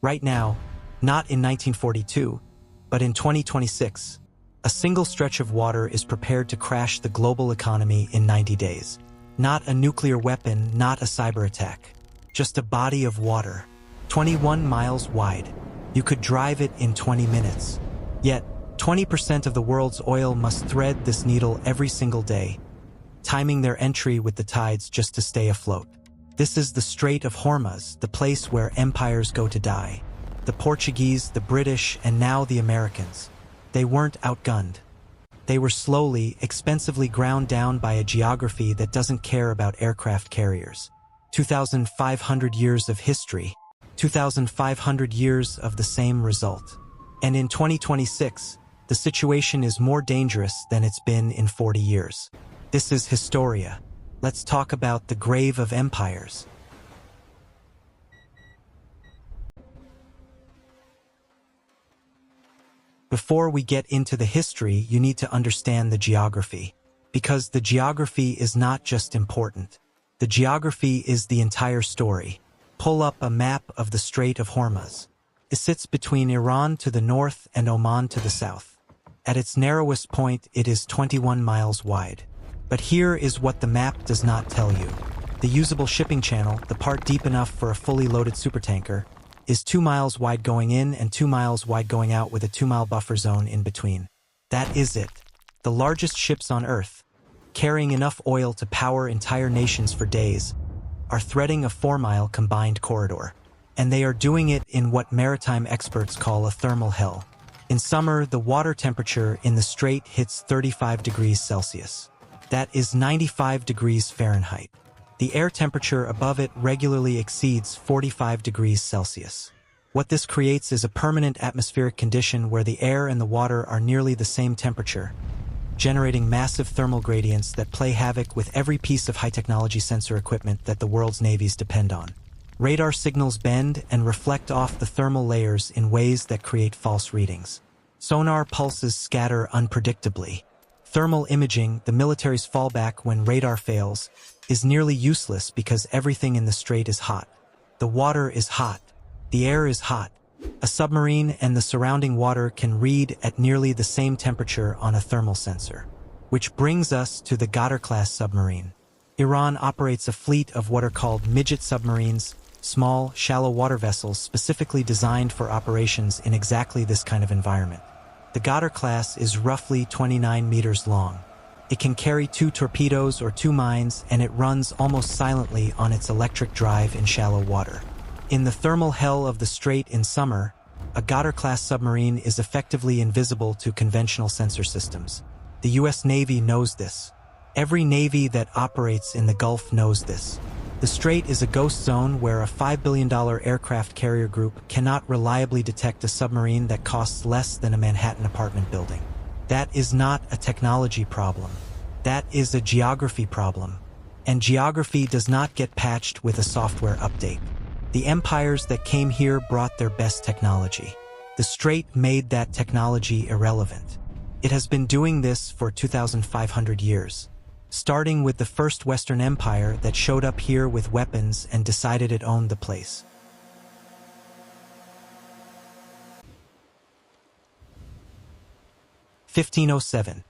Right now, not in 1942, but in 2026, a single stretch of water is prepared to crash the global economy in 90 days. Not a nuclear weapon, not a cyber attack. Just a body of water, 21 miles wide. You could drive it in 20 minutes. Yet, 20% of the world's oil must thread this needle every single day, timing their entry with the tides just to stay afloat. This is the Strait of Hormuz, the place where empires go to die. The Portuguese, the British, and now the Americans. They weren't outgunned. They were slowly, expensively ground down by a geography that doesn't care about aircraft carriers. 2,500 years of history, 2,500 years of the same result. And in 2026, the situation is more dangerous than it's been in 40 years. This is Historia. Let's talk about the grave of empires. Before we get into the history, you need to understand the geography. Because the geography is not just important. The geography is the entire story. Pull up a map of the Strait of Hormuz. It sits between Iran to the north and Oman to the south. At its narrowest point, it is 21 miles wide. But here is what the map does not tell you. The usable shipping channel, the part deep enough for a fully loaded supertanker, is 2 miles wide going in and 2 miles wide going out with a 2-mile buffer zone in between. That is it. The largest ships on Earth, carrying enough oil to power entire nations for days, are threading a 4-mile combined corridor. And they are doing it in what maritime experts call a thermal hell. In summer, the water temperature in the strait hits 35 degrees Celsius. That is 95 degrees Fahrenheit. The air temperature above it regularly exceeds 45 degrees Celsius. What this creates is a permanent atmospheric condition where the air and the water are nearly the same temperature, generating massive thermal gradients that play havoc with every piece of high-technology sensor equipment that the world's navies depend on. Radar signals bend and reflect off the thermal layers in ways that create false readings. Sonar pulses scatter unpredictably. Thermal imaging, the military's fallback when radar fails, is nearly useless because everything in the strait is hot. The water is hot. The air is hot. A submarine and the surrounding water can read at nearly the same temperature on a thermal sensor. Which brings us to the Ghadar-class submarine. Iran operates a fleet of what are called midget submarines, small, shallow water vessels specifically designed for operations in exactly this kind of environment. The Ghadar class is roughly 29 meters long. It can carry 2 torpedoes or 2 mines, and it runs almost silently on its electric drive in shallow water. In the thermal hell of the strait in summer, a Ghadar-class submarine is effectively invisible to conventional sensor systems. The U.S. Navy knows this. Every Navy that operates in the Gulf knows this. The strait is a ghost zone where a $5 billion aircraft carrier group cannot reliably detect a submarine that costs less than a Manhattan apartment building. That is not a technology problem. That is a geography problem. And geography does not get patched with a software update. The empires that came here brought their best technology. The strait made that technology irrelevant. It has been doing this for 2,500 years. Starting with the first Western empire that showed up here with weapons and decided it owned the place. (1507).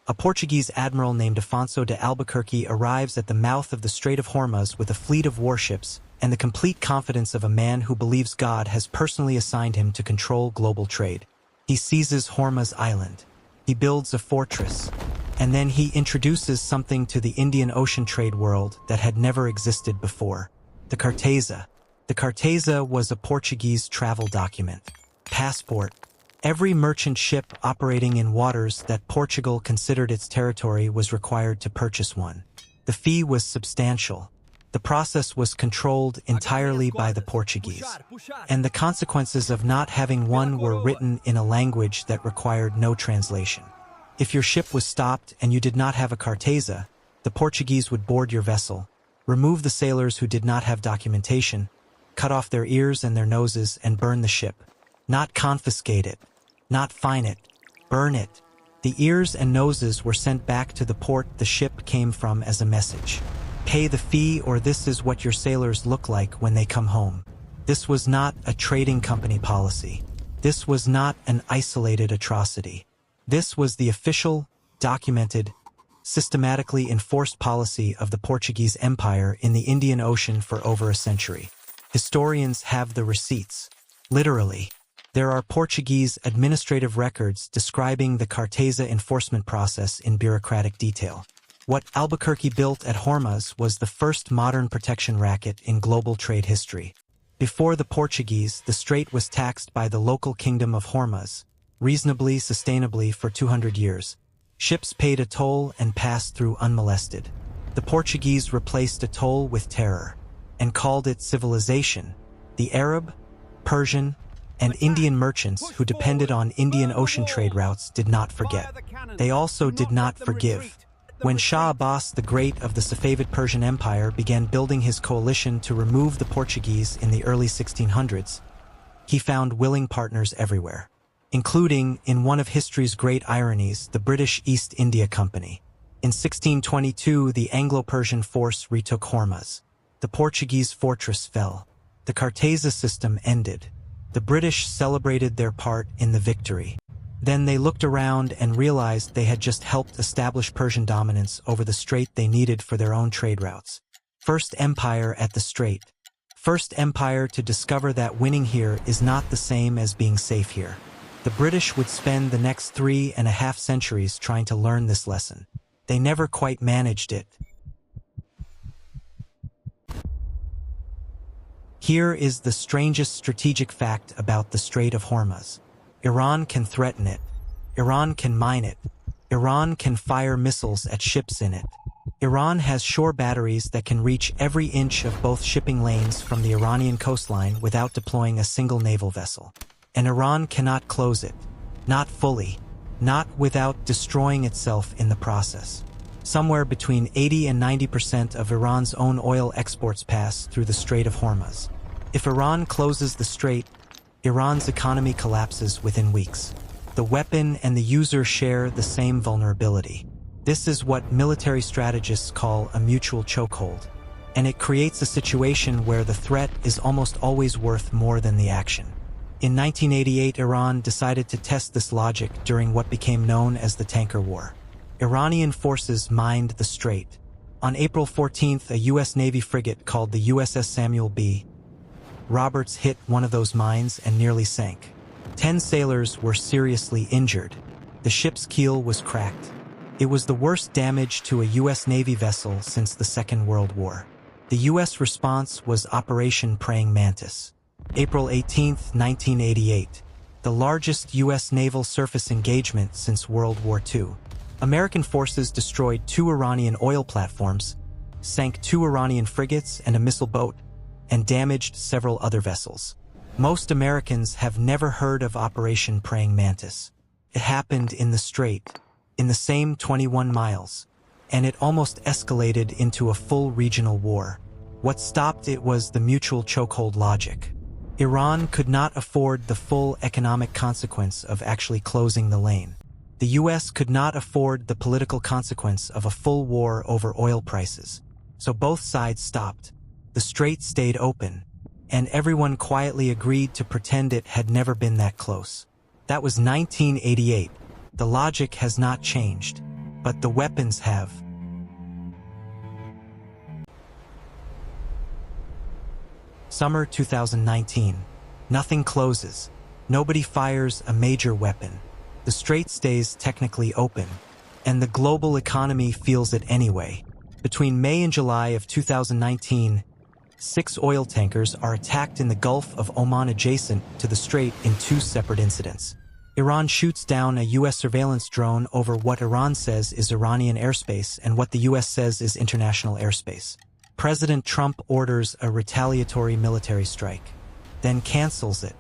A Portuguese admiral named Afonso de Albuquerque arrives at the mouth of the Strait of Hormuz with a fleet of warships and the complete confidence of a man who believes God has personally assigned him to control global trade. He seizes Hormuz Island. He builds a fortress. And then he introduces something to the Indian Ocean trade world that had never existed before. The Cartaza. The Cartaza was a Portuguese travel document. Passport. Every merchant ship operating in waters that Portugal considered its territory was required to purchase one. The fee was substantial. The process was controlled entirely by the Portuguese. And the consequences of not having one were written in a language that required no translation. If your ship was stopped and you did not have a Cartaza, the Portuguese would board your vessel, remove the sailors who did not have documentation, cut off their ears and their noses, and burn the ship. Not confiscate it, not fine it, burn it. The ears and noses were sent back to the port the ship came from as a message. Pay the fee or this is what your sailors look like when they come home. This was not a trading company policy. This was not an isolated atrocity. This was the official, documented, systematically enforced policy of the Portuguese Empire in the Indian Ocean for over a century. Historians have the receipts. Literally, there are Portuguese administrative records describing the Cartaza enforcement process in bureaucratic detail. What Albuquerque built at Hormuz was the first modern protection racket in global trade history. Before the Portuguese, the strait was taxed by the local kingdom of Hormuz, reasonably, sustainably for 200 years. Ships paid a toll and passed through unmolested. The Portuguese replaced a toll with terror, and called it civilization. The Arab, Persian, and Indian merchants who depended on Indian Ocean trade routes did not forget. They also did not forgive. When Shah Abbas the Great of the Safavid Persian Empire began building his coalition to remove the Portuguese in the early 1600s, he found willing partners everywhere, including, in one of history's great ironies, the British East India Company. In 1622, the Anglo-Persian force retook Hormuz. The Portuguese fortress fell. The Cartaza system ended. The British celebrated their part in the victory. Then they looked around and realized they had just helped establish Persian dominance over the strait they needed for their own trade routes. First empire at the strait. First empire to discover that winning here is not the same as being safe here. The British would spend the next 3.5 centuries trying to learn this lesson. They never quite managed it. Here is the strangest strategic fact about the Strait of Hormuz. Iran can threaten it. Iran can mine it. Iran can fire missiles at ships in it. Iran has shore batteries that can reach every inch of both shipping lanes from the Iranian coastline without deploying a single naval vessel. And Iran cannot close it. Not fully. Not without destroying itself in the process. Somewhere between 80 and 90% of Iran's own oil exports pass through the Strait of Hormuz. If Iran closes the strait, Iran's economy collapses within weeks. The weapon and the user share the same vulnerability. This is what military strategists call a mutual chokehold, and it creates a situation where the threat is almost always worth more than the action. In 1988, Iran decided to test this logic during what became known as the Tanker War. Iranian forces mined the strait. On April 14th, a U.S. Navy frigate called the USS Samuel B. Roberts hit one of those mines and nearly sank. 10 sailors were seriously injured. The ship's keel was cracked. It was the worst damage to a U.S. Navy vessel since the Second World War. The U.S. response was Operation Praying Mantis. April 18, 1988, the largest U.S. naval surface engagement since World War II. American forces destroyed 2 Iranian oil platforms, sank 2 Iranian frigates and a missile boat, and damaged several other vessels. Most Americans have never heard of Operation Praying Mantis. It happened in the strait, in the same 21 miles, and it almost escalated into a full regional war. What stopped it was the mutual chokehold logic. Iran could not afford the full economic consequence of actually closing the lane. The U.S. could not afford the political consequence of a full war over oil prices. So both sides stopped. The strait stayed open, and everyone quietly agreed to pretend it had never been that close. That was 1988. The logic has not changed, but the weapons have. Summer 2019. Nothing closes. Nobody fires a major weapon. The strait stays technically open, and the global economy feels it anyway. Between May and July of 2019, 6 oil tankers are attacked in the Gulf of Oman adjacent to the strait in 2 separate incidents. Iran shoots down a U.S. surveillance drone over what Iran says is Iranian airspace and what the U.S. says is international airspace. President Trump orders a retaliatory military strike, then cancels it,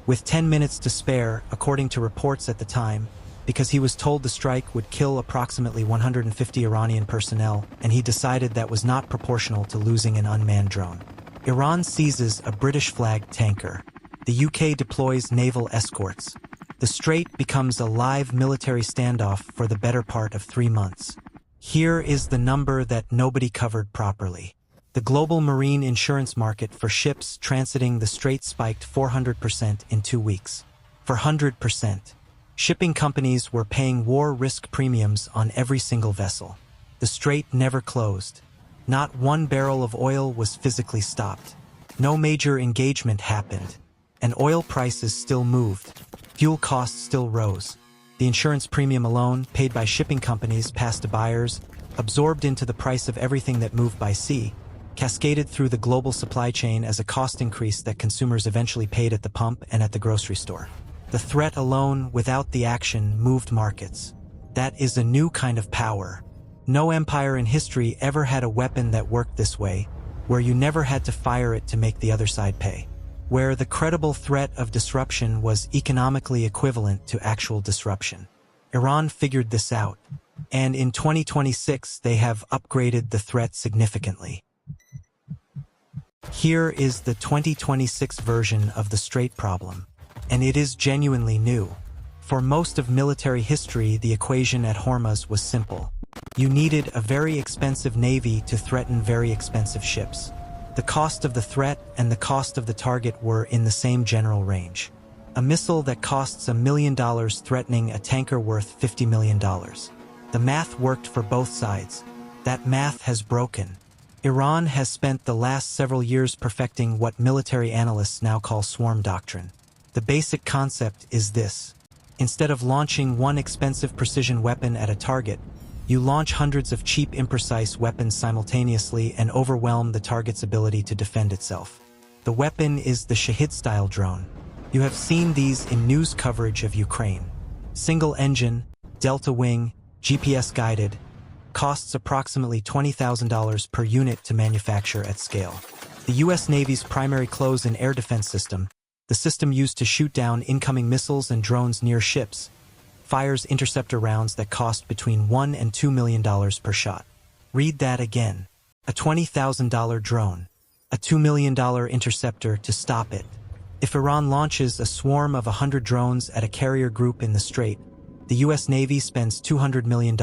with 10 minutes to spare, according to reports at the time, because he was told the strike would kill approximately 150 Iranian personnel, and he decided that was not proportional to losing an unmanned drone. Iran seizes a British-flagged tanker. The UK deploys naval escorts. The strait becomes a live military standoff for the better part of 3 months. Here is the number that nobody covered properly. The global marine insurance market for ships transiting the strait spiked 400% in 2 weeks. 400%. Shipping companies were paying war risk premiums on every single vessel. The strait never closed. Not one barrel of oil was physically stopped. No major engagement happened. And oil prices still moved. Fuel costs still rose. The insurance premium alone, paid by shipping companies passed to buyers, absorbed into the price of everything that moved by sea, cascaded through the global supply chain as a cost increase that consumers eventually paid at the pump and at the grocery store. The threat alone, without the action, moved markets. That is a new kind of power. No empire in history ever had a weapon that worked this way, where you never had to fire it to make the other side pay. Where the credible threat of disruption was economically equivalent to actual disruption. Iran figured this out, and in 2026 they have upgraded the threat significantly. Here is the 2026 version of the Strait problem, and it is genuinely new. For most of military history, the equation at Hormuz was simple. You needed a very expensive navy to threaten very expensive ships. The cost of the threat and the cost of the target were in the same general range. A missile that costs $1 million threatening a tanker worth $50 million. The math worked for both sides. That math has broken. Iran has spent the last several years perfecting what military analysts now call swarm doctrine. The basic concept is this. Instead of launching one expensive precision weapon at a target, you launch hundreds of cheap, imprecise weapons simultaneously and overwhelm the target's ability to defend itself. The weapon is the Shahid-style drone. You have seen these in news coverage of Ukraine. Single engine, delta wing, GPS-guided, costs approximately $20,000 per unit to manufacture at scale. The U.S. Navy's primary close and air defense system, the system used to shoot down incoming missiles and drones near ships, fires interceptor rounds that cost between $1 and $2 million per shot. Read that again. A $20,000 drone. A $2 million interceptor to stop it. If Iran launches a swarm of 100 drones at a carrier group in the Strait, the U.S. Navy spends $200 million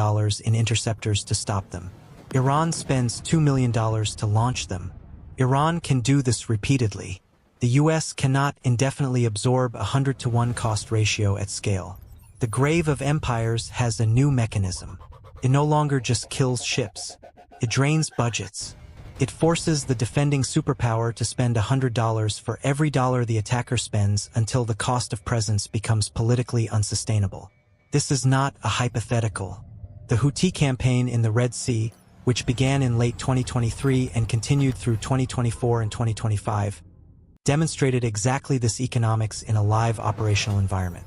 in interceptors to stop them. Iran spends $2 million to launch them. Iran can do this repeatedly. The U.S. cannot indefinitely absorb a 100-to-1 cost ratio at scale. The grave of empires has a new mechanism. It no longer just kills ships. It drains budgets. It forces the defending superpower to spend $100 for every dollar the attacker spends until the cost of presence becomes politically unsustainable. This is not a hypothetical. The Houthi campaign in the Red Sea, which began in late 2023 and continued through 2024 and 2025, demonstrated exactly this economics in a live operational environment.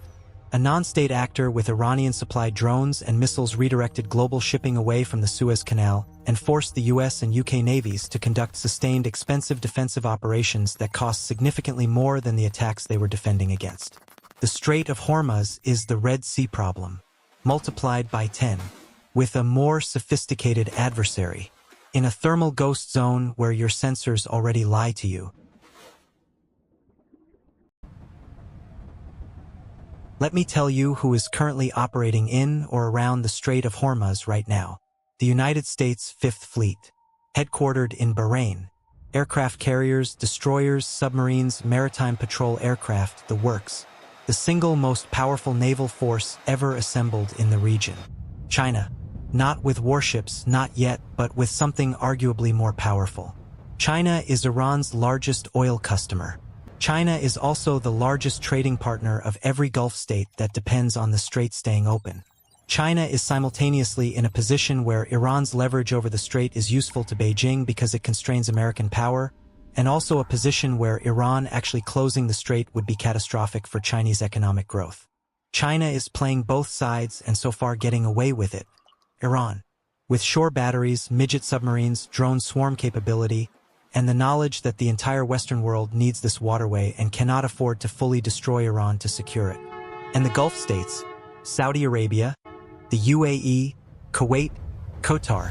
A non-state actor with Iranian-supplied drones and missiles redirected global shipping away from the Suez Canal and forced the US and UK navies to conduct sustained, expensive defensive operations that cost significantly more than the attacks they were defending against. The Strait of Hormuz is the Red Sea problem, multiplied by 10, with a more sophisticated adversary, in a thermal ghost zone where your sensors already lie to you. Let me tell you who is currently operating in or around the Strait of Hormuz right now. The United States Fifth Fleet, headquartered in Bahrain. Aircraft carriers, destroyers, submarines, maritime patrol aircraft, the works. The single most powerful naval force ever assembled in the region. China. Not with warships, not yet, but with something arguably more powerful. China is Iran's largest oil customer. China is also the largest trading partner of every Gulf state that depends on the strait staying open. China is simultaneously in a position where Iran's leverage over the strait is useful to Beijing because it constrains American power, and also a position where Iran actually closing the strait would be catastrophic for Chinese economic growth. China is playing both sides and so far getting away with it. Iran, with shore batteries, midget submarines, drone swarm capability, and the knowledge that the entire Western world needs this waterway and cannot afford to fully destroy Iran to secure it. And the Gulf states, Saudi Arabia, the UAE, Kuwait, Qatar,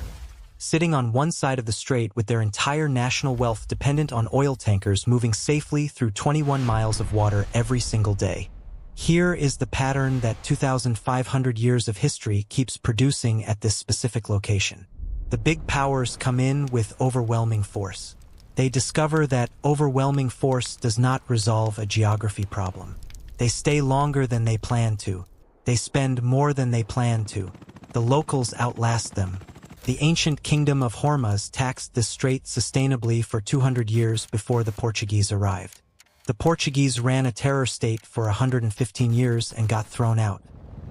sitting on one side of the strait with their entire national wealth dependent on oil tankers moving safely through 21 miles of water every single day. Here is the pattern that 2,500 years of history keeps producing at this specific location. The big powers come in with overwhelming force. They discover that overwhelming force does not resolve a geography problem. They stay longer than they plan to. They spend more than they plan to. The locals outlast them. The ancient kingdom of Hormuz taxed this strait sustainably for 200 years before the Portuguese arrived. The Portuguese ran a terror state for 115 years and got thrown out.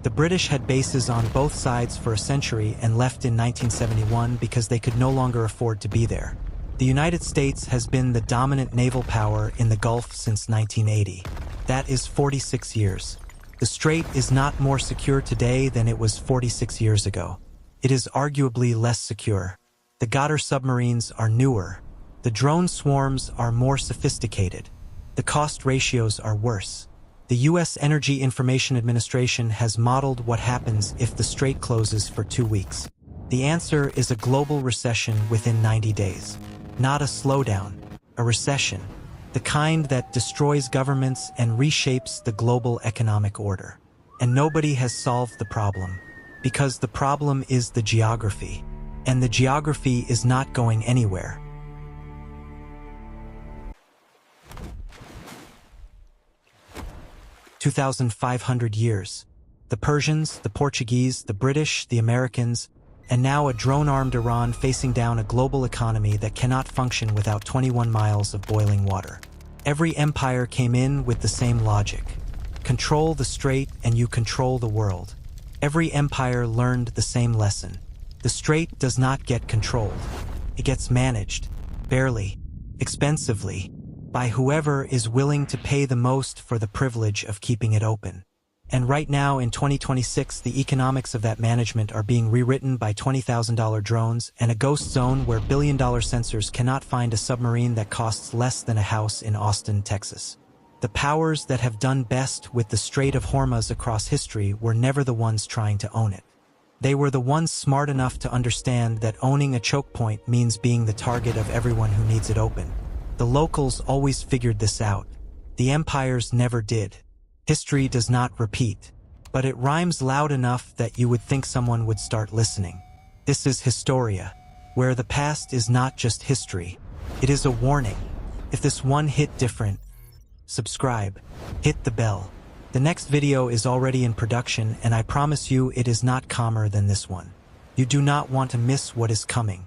The British had bases on both sides for a century and left in 1971 because they could no longer afford to be there. The United States has been the dominant naval power in the Gulf since 1980. That is 46 years. The strait is not more secure today than it was 46 years ago. It is arguably less secure. The Qatar submarines are newer. The drone swarms are more sophisticated. The cost ratios are worse. The U.S. Energy Information Administration has modeled what happens if the strait closes for 2 weeks. The answer is a global recession within 90 days. Not a slowdown, a recession. The kind that destroys governments and reshapes the global economic order. And nobody has solved the problem. Because the problem is the geography. And the geography is not going anywhere. "2,500 years. The Persians, the Portuguese, the British, the Americans, and now a drone-armed Iran facing down a global economy that cannot function without 21 miles of boiling water. Every empire came in with the same logic. Control the strait and you control the world. Every empire learned the same lesson. The strait does not get controlled. It gets managed, barely, expensively, by whoever is willing to pay the most for the privilege of keeping it open. And right now in 2026, the economics of that management are being rewritten by $20,000 drones and a ghost zone where billion-dollar sensors cannot find a submarine that costs less than a house in Austin, Texas. The powers that have done best with the Strait of Hormuz across history were never the ones trying to own it. They were the ones smart enough to understand that owning a choke point means being the target of everyone who needs it open. The locals always figured this out. The empires never did. History does not repeat, but it rhymes loud enough that you would think someone would start listening. This is Historia, where the past is not just history. It is a warning. If this one hit different, subscribe, hit the bell. The next video is already in production and I promise you it is not calmer than this one. You do not want to miss what is coming.